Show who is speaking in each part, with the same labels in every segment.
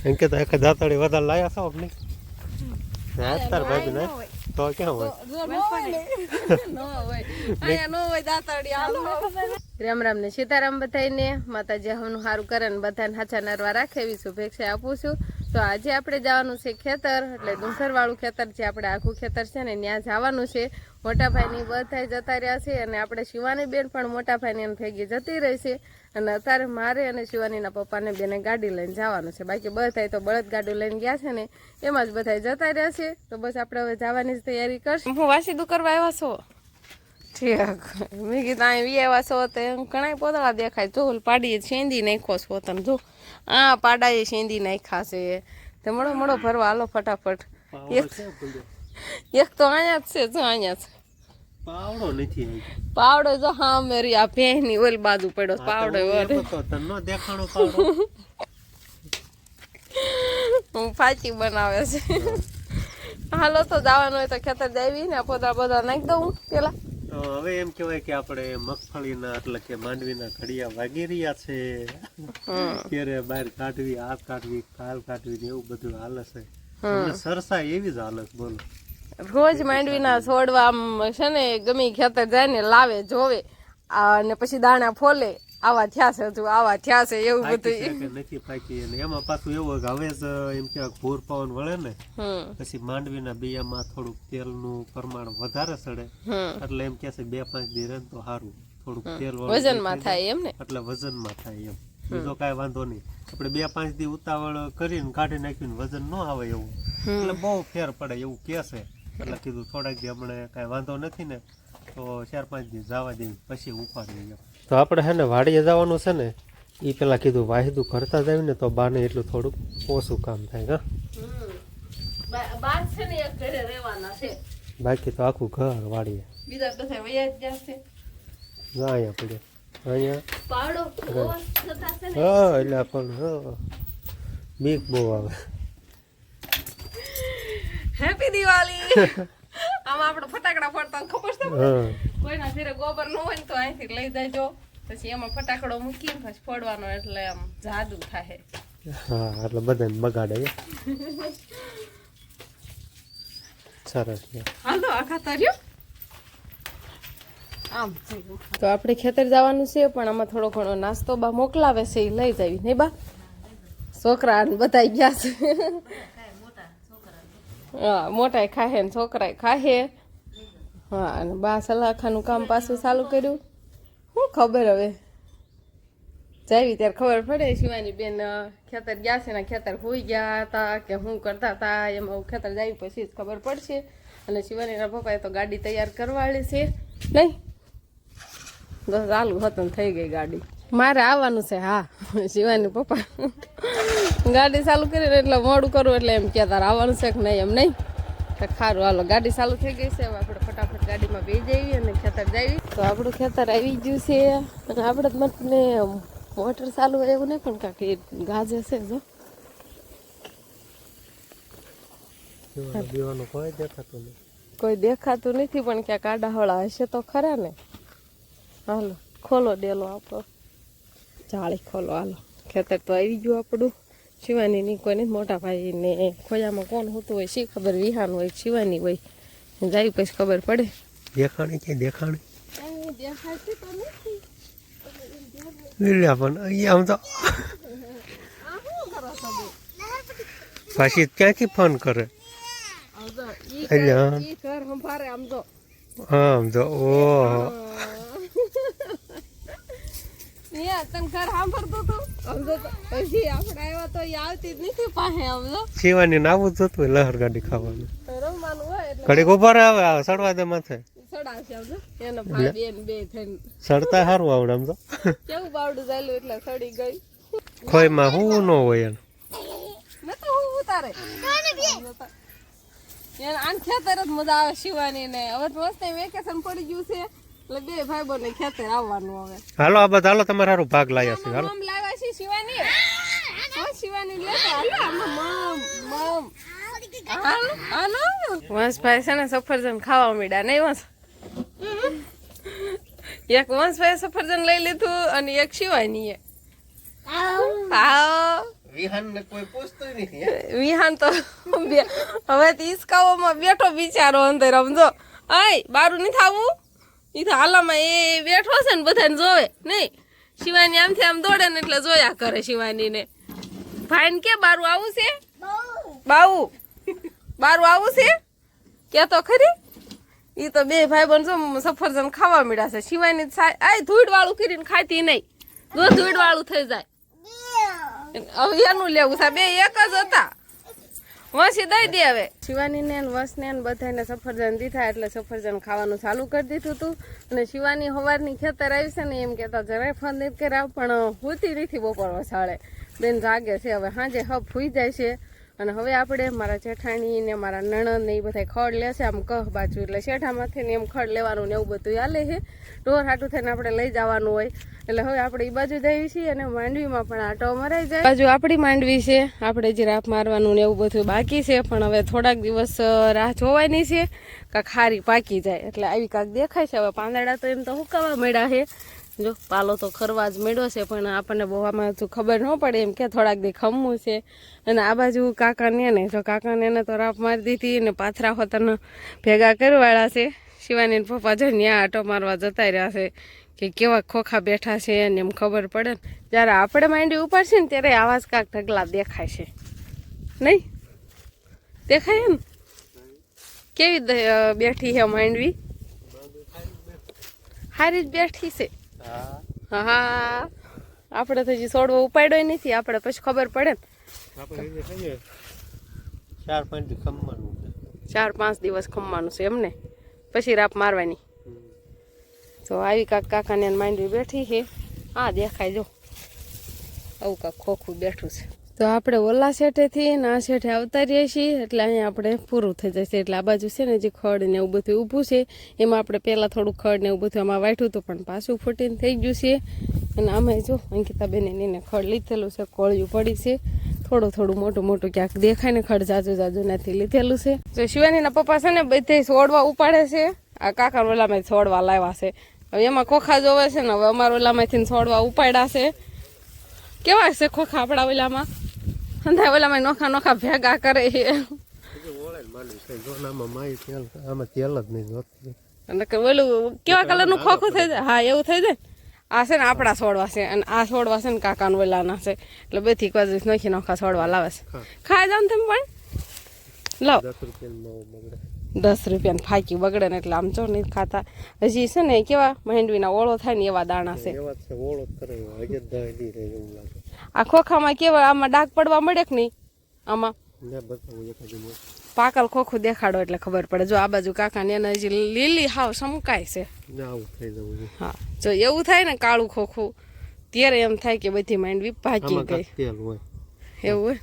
Speaker 1: એમ કે તો એક દાંતડી વધારે લાયા છો કે નહીં? તાર ભાભી ને તો ક્યાં હોય?
Speaker 2: રામ રામ ને સીતારામ બધાને માતાજી હવનું સારું કરે ને બધાને હાચા નરવા રાખે એવી શુભેચ્છા આપું છું. તો આજે આપણે જવાનું છે ખેતર, એટલે ડુંગર વાળું ખેતર છે, આપણે આખું ખેતર છે ને ત્યાં જવાનું છે. મોટા ભાઈની બધા જતા રહ્યા છે અને આપણે શિવાની બેન પણ મોટા ભાઈની ભેગી જતી રહી છે. અને અત્યારે મારે અને શિવાનીના પપ્પાને બેને ગાડી લઈને જવાનું છે. બાકી બધા તો બળદ ગાડી લઈને ગયા છે ને એમાં જ બધા જતા રહ્યા છે. તો બસ આપણે હવે જવાની જ તૈયારી કરશું. હું વાસીદું કરવા આવ્યા છો? ઠીક, મેં કીધું અહીં વી આવ્યા છો તો ઘણા પોતળા દેખાય. જો પાડીએ શેંદી નાખો છો તમે, જો આ પાડાએ શેંદી નાખ્યા છે. તો મળો મળો ભરવા હાલો ફટાફટ. એક તો અહીંયા જ છે, જો અહીંયા છે
Speaker 1: પાવડો નથી.
Speaker 2: પાવડો જો હા મેરી આ ભેંની ઓલી બાજુ પડ્યો પાવડો. હું ફાચી બનાવે છે. હાલો તો જવાનું હોય તો ખેતર જાવી ને પોતા બધા નાખી દઉં પેલા.
Speaker 1: હવે એમ કેવાય કે આપણે મગફળીના એટલે કે માંડવીના ઘડિયા વાગી રહ્યા છે. ત્યારે બહાર કાઢવી, હાથ કાઢવી, કાલ કાઢવી એવું બધું હાલે છે. સરસા એવી જ હાલત. બોલો
Speaker 2: રોજ માંડવીના છોડવા આમ છે ને ગમે ખેતર જાય ને લાવે જોવે અને પછી દાણા ફોલે. આવા થયા છે, હજુ આવા થયા છે એવું બધું
Speaker 1: નથી પાકી. અને એમાં પાછું એવું હોય કે હવે જ એમ કેવાય ભૂર પવન વળે ને પછી માંડવીના બિયામાં થોડુંક તેલનું પ્રમાણ વધારે ચડે. એટલે એમ કે છે 2-5 દી રહે તો સારું, થોડુંક તેલ
Speaker 2: વજનમાં થાય એમ ને,
Speaker 1: એટલે વજનમાં થાય એમ. બીજો કઈ વાંધો નહીં. આપણે 2-5 દી ઉતાવળ કરીને કાઢી નાખ્યું વજન ન આવે એવું, એટલે બહુ ફેર પડે એવું કે છે. એટલે કીધું થોડાક દી હમણાં કઈ વાંધો નથી ને તો 4-5 દી જવા દઈએ પછી ઉપાડીએ. તો આપણે હે ને વાડીએ જવાનું છે ને એ પેલા કીધું વાહિદું કરતા જાય ને તો બાને એટલું થોડુંક ઓછું કામ થાય. બાકી તો આખું ઘર વાડીએ અહીંયા પડે અહીંયા. હા એટલે પણ બીક બહુ આવે.
Speaker 2: હેપી દિવાળી. આમાં આપણે ફટાકડા ફોડતા ખબર છે? કોઈના ઘરે ગોબર ન હોય તો અહીંથી લઈ જાયજો, પછી એમાં ફટાકડો મૂકીને પછી ફોડવાનો, એટલે આમ જાદુ થાય.
Speaker 1: હા એટલે બધાને બગાડે. સરસ.
Speaker 2: હાલો આખા તર્યો આમ. તો આપણે ખેતર જવાનું છે પણ આમાં થોડો ઘણો નાસ્તો બા મોકલાવે છે એ લઈ જાવી નહીં બા. છોકરા બધા ગયા છે. હા મોટા ખાહે ને છોકરા ખાહે. હા અને બા સલાખાનું કામ પાછું ચાલુ કર્યું. શું ખબર હવે જાવી ત્યારે ખબર પડે. શિવાની બેન ખેતર ગયા છે ને ખેતર હોઈ ગયા હતા કે શું કરતા હતા એમાં ખેતર જાવી પછી જ ખબર પડશે. અને શિવાનીના પપ્પાએ તો ગાડી તૈયાર કરવાળી છે નહીં, બસ ચાલુ હતું થઈ ગઈ ગાડી. મારે આવવાનું છે. હા શિવાની પપ્પા ગાડી ચાલુ કરીને એટલે મોડું કરવું એટલે એમ કે તારે આવવાનું છે કે નહીં, એમ નહીં. ખારું હાલો ગાડી ચાલુ થઈ ગઈ છે. હવે આપણે ફટાફટ ગાડીમાં બેસી જઈએ અને ખેતર જઈએ. તો આપણું ખેતર આવી ગયું છે અને આપણે મને મોટર ચાલુ હોય એવું નહીં પણ કાંક ગાજે છે. જો કોઈ દેખાતું નથી પણ ક્યાંક આડાહળા હશે તો ખરા ને. હાલો ખોલો ડેલો આપણો, જાળી ખોલો. હાલો ખેતર તો આવી ગયું આપણું. શિવાની ની કોઈ નથી. મોટા ભાઈ ને ખોયામાં કોણ હોતું હોય શી ખબર, વિહાન હોય શિવાની હોય જાય પછી ખબર પડે.
Speaker 1: દેખાણી કે દેખાણી
Speaker 2: દેખાતી તો નથી
Speaker 1: પણ અહીંયા આમ તો પાછી ક્યાંથી ફોન કરે. આમ તો ઓહો શિવાની ને આવું જ જતું હોય લહર ગાડી ખાવાનું. ઘડીક ઉભા આવે સડવા દે માથે સડતા સારું આવડે. આમ તો
Speaker 2: કેવું બાવડું ચાલ્યું એટલે સડી ગઈ.
Speaker 1: ખોઈમાં હું ન હોય એને
Speaker 2: આન ખેતર જ મજા આવે શિવાની ને. હવે મસ્ત વેકેશન પડી ગયું છે એટલે બે ભાઈ બોને ખેતર આવવાનું. હવે
Speaker 1: હાલો આ બધા હાલો તમારે સારું ભાગ લાવ્યા છે. હાલો
Speaker 2: લાવ્યા છે શિવાની. શિવાની હાલો વંશભાઈ છે ને સફરજન ખાવા માંડ્યા નહીં વંશ. એક વંશભાઈ સફરજન લઈ લીધું અને એક શિવાની.
Speaker 1: વિહાન ને કોઈ પૂછતું નથી
Speaker 2: વિહાન તો હવે તો ઈસકાઓમાં બેઠો બિચારો અંદર સમજો આય બારું નથી આવું ઈ તો હાલામાં એ બેઠો છે ને બધાને જોવે નહીં શિવાની આમથી આમ દોડે ને એટલે જોયા કરે શિવાની ને ભાઈ કે બારું આવું છે બાવું બારું આવું છે કે તો ખરી ઈ તો બે ભાઈ બન સફરજન ખાવા મળ્યા છે શિવાની આય ધૂળ વાળું કરીને ખાતી નહીં જો ધૂળ વાળું થઈ જાય હવે એનું લેવું છે બે એક જ હતા વસી દઈ દે હવે શિવાની ને વસ ને બધાને સફરજન દીધા એટલે સફરજન ખાવાનું ચાલુ કરી દીધું હતું અને શિવાની સવારની ખેતર આવી છે ને એમ કહેતા જરાય ફોન નથી કર્યા પણ હોતી નથી બપોર વસાળે બેન જાગે છે હવે સાંજે હબ ફૂઈ જાય છે અને હવે આપણે મારા જેઠાણી ને મારા નણંદ ને એ બધા ખડ લેશે આમ કહ બાજુ એટલે શેઠામાંથી ને એમ ખડ લેવાનું ને એવું બધું હાલે છે ઢોર હાટું થઈને આપણે લઈ જવાનું હોય એટલે હવે આપણે એ બાજુ જઈએ છીએ અને માંડવીમાં પણ આટો મરાઈ જાય બાજુ આપણી માંડવી છે આપણે જે રાપ મારવાનું ને એવું બધું બાકી છે પણ હવે થોડાક દિવસ રાહ જોવાની છે કાંક ખારી પાકી જાય એટલે આવી કાંક દેખાય છે હવે પાંદડા તો એમ તો હુકાવા મળ્યા છે જો પાલો તો ખરવા જ મળ્યો છે પણ આપણને બહુ આમાં હજુ ખબર ન પડે એમ કે થોડાક દી ખમવું છે અને આ બાજુ કાકાને ને જો કાકાને તો રાપ મારી દીધી ને પાથરા હોતન ભેગા કરવાળા છે શિવાની પપ્પા જો ત્યાં આટો મારવા જતા રહ્યા છે કે કેવા ખોખા બેઠા છે અને એમ ખબર પડે ને જ્યારે આપણે માંડવી ઉપાડશે ને ત્યારે આવા જ કાંક ઢગલા દેખાય છે નહીં દેખાય ને કેવી બેઠી છે માંડવી સારી જ બેઠી છે હા આપણે તો હજી છોડવો ઉપાડ્યો નથી આપણે પછી ખબર પડે ને 4-5 દિવસ ખમવાનું છે એમને પછી રાપ મારવાની તો આવી કાક કાકાને માંડવી બેઠી છે હા દેખાય જો આવું કાક ખોખું બેઠું છે તો આપણે ઓલા શેઠેથી ને આ શેઠે આવતા રહીએ છીએ એટલે અહીંયા આપણે પૂરું થઈ જશે એટલે આ બાજુ છે ને જે ખડ ને એવું બધું ઊભું છે એમાં આપણે પહેલાં થોડું ખડ ને એવું બધું આમાં વાટ્યું હતું પણ પાછું ફૂટીને થઈ ગયું છે અને આમાં જો અંકિતાબેને એને ખડ લીધેલું છે કોળિયું પડી છે થોડું મોટું ક્યાંક દેખાય ને ખડ જાજુ નથી લીધેલું છે તો શિવાનીના પપ્પા છે ને બધે છોડવા ઉપાડે છે આ કાકા ઓલામાં છોડવા લાવ્યા છે હવે એમાં ખોખા જોવે છે ને હવે અમારા ઓલામાંથી છોડવા ઉપાડ્યા છે કેવા છે ખોખા આપણા ઓલામાં અંધા ઓલામાં નોખા ભેગા કરે છે ઓલું કેવા કલરનું ખોખું થઈ જાય હા એવું થઈ જાય આ છે ને આપણા છોડવા છે અને આ છોડવા છે ને કાકાના ઓલાના છે એટલે બેથી કોઈ નોખા છોડવા લાવે છે ખાઈ જાવ ને તમે પણ લાવ 10 રૂપિયાની ફાકી બગડે ને એટલે આમ જો નહીં ખાતા હજી છે ને કેવા માંડવીના ઓળો થાય ને એવા દાણા છે આ ખોખામાં કેવા આમાં ડાઘ પડવા મળે કે નહીં આમાં પાકલ ખોખું દેખાડો એટલે ખબર પડે જો આ બાજુ કાકા ને એને હજી લીલી હાવ સમકાય છે હા જો એવું થાય ને કાળું ખોખું ત્યારે એમ થાય કે બધી માંડવી પાકી ગઈ એવું હોય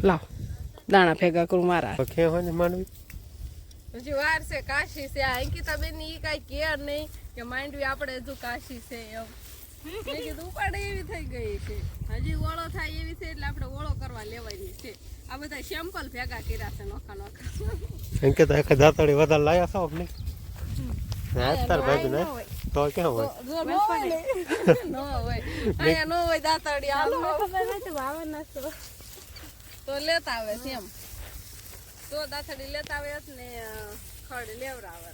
Speaker 2: લાવ દાણા ભેગા કરું મારા હજી વાર છે કાશી છે આ અંકિતાબેન ની કઈ કેર નહીં કે માંડવી આપણે હજુ કાશી છે એમ મેં કીધું ઉપાડે એવી થઈ ગઈ છે હજી ઓળો થાય એવી છે એટલે આપણે ઓળો કરવા લેવાની છે આ બધા સેમ્પલ ભેગા કર્યા છે નોખા
Speaker 1: અંકિતા એક દાતડી વધારે લાયા છો આપને તાર ભાઈ ને તો ક્યાં હોય
Speaker 2: નો હોય અહીંયા નો હોય દાતડી આલો ખબર નથી વાવના તો લેતા આવે છે એમ તો દાતડી લેતા આવે ને ખડ લેવરાવે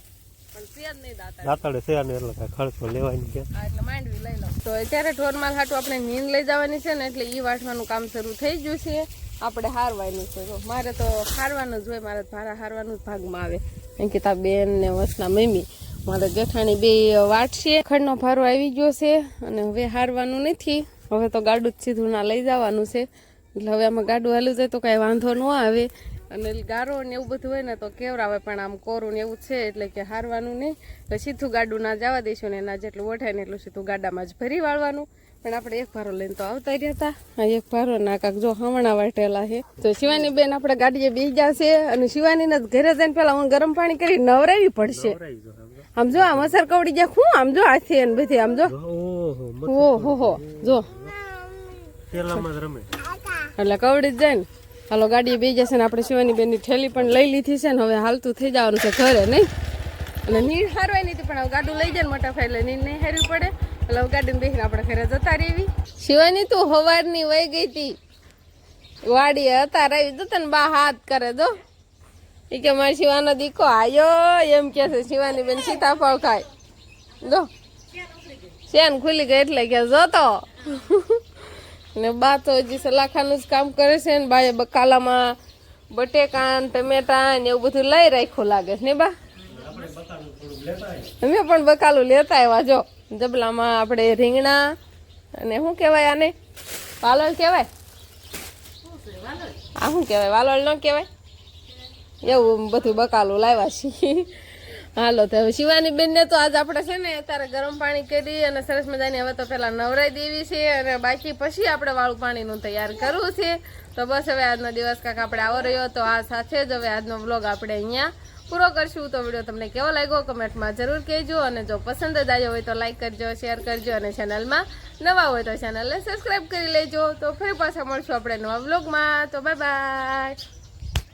Speaker 2: પણ પેર નહીં દાતડે છે ને એટલે ખર્ચો લેવાની કે એટલે માંડવી લઈ લો તો અત્યારે ઢોરમાલ હાટું આપણે નીંદ લઈ જવાની છે ને એટલે ઈ વાટવાનું કામ શરૂ થઈ ગયું છે આપણે હારવાનું છે જો મારે તો હારવાનું જ હોય મારે ભારા હારવાનું જ ભાગમાં આવે અંકિતા બેન ને વસના મમ્મી મારે જેઠાણી બે વાટશે ખડનો ભારો આવી ગયો છે અને હવે હારવાનું નથી હવે તો ગાડું જ સીધું ના લઈ જવાનું છે એટલે હવે આમાં ગાડું હાલું જાય તો કાંઈ વાંધો ન આવે અને ગારો ને એવું બધું હોય ને તો કેવરાવે પણ આમ કોરું ને એવું છે એટલે કે હારવાનું નહીં એટલે સીધું ગાડું ના જવા દઈશું ને એના જેટલું વઠાય ને એટલું સીધું ગાડામાં જ ભરી વાળવાનું પણ આપણે એક ભારો લઈને તો આવતા રહ્યા હતા આ એક ભારો ના કાક જો હમણાં વાટેલા છે તો શિવાની બેન આપણે ગાડીએ બેસી જશે અને શિવાની ને ઘરે જઈને પેલા હું ગરમ પાણી કરી નવરાવી પડશે આમ જો આ મસર કવડી જાય હું આમ જો હાથી ને બધી આમ જો ઓહો જો એટલે કવડી જ જાય ને હાલો ગાડીએ બેસી જશે ને આપણે શિવાની બેનની થેલી પણ લઈ લીધી છે ને હવે હાલતું થઈ જવાનું છે ઘરે નહીં અને નીર હારવાય નથી પણ હવે ગાડું લઈ જાય ને મોટા ફાઈ એટલે નીર નહીં હારવી પડે એટલે ગાડીને બેસીને આપણે ઘરે જતા રહેવી. શિવાની તું હવારની વહી ગઈ હતી વાડીએ હતા રહી જતા ને બા હાથ કરે જો એ કે મારી શિવાનો દીકો આયો એમ કે છે. શિવાની બેન સીતાફળ ખાય જો શેન ખુલી ગઈ એટલે કે જોતો ને બા તો હજી સલાખાનું જ કામ કરે છે ને બાએ બકાલામાં બટેકા ને ટમેટા ને એવું બધું લઈ રાખ્યું લાગે છે ને બા. અમે પણ બકાલું લેતા આવ્યા જો જબલામાં આપણે રીંગણા અને શું કહેવાય આને વાલોળ કહેવાય આ શું કહેવાય વાલોળ ન કહેવાય એવું બધું બકાલું લાવ્યા છીએ. હાલો તો હવે શિવાની બેનને તો આજ આપણે છે ને અત્યારે ગરમ પાણી કરી અને સરસ મજાની હવે તો પેલા નવરાઈ દેવી છે અને બાકી પછી આપણે વાળું પાણીનું તૈયાર કરવું છે. તો બસ હવે આજનો દિવસ કાંક આપણે આવો રહ્યો તો આ સાથે જ હવે આજનો વ્લોગ આપણે અહીંયા પૂરો કરશું. તો વિડીયો તમને કેવો લાગ્યો કમેન્ટમાં જરૂર કહેજો અને જો પસંદ જ આવ્યો હોય તો લાઈક કરજો, શેર કરજો અને ચેનલમાં નવા હોય તો ચેનલને સબસ્ક્રાઈબ કરી લેજો. તો ફરી પાછા મળશું આપણે નવા વ્લોગમાં. તો બાય બાય.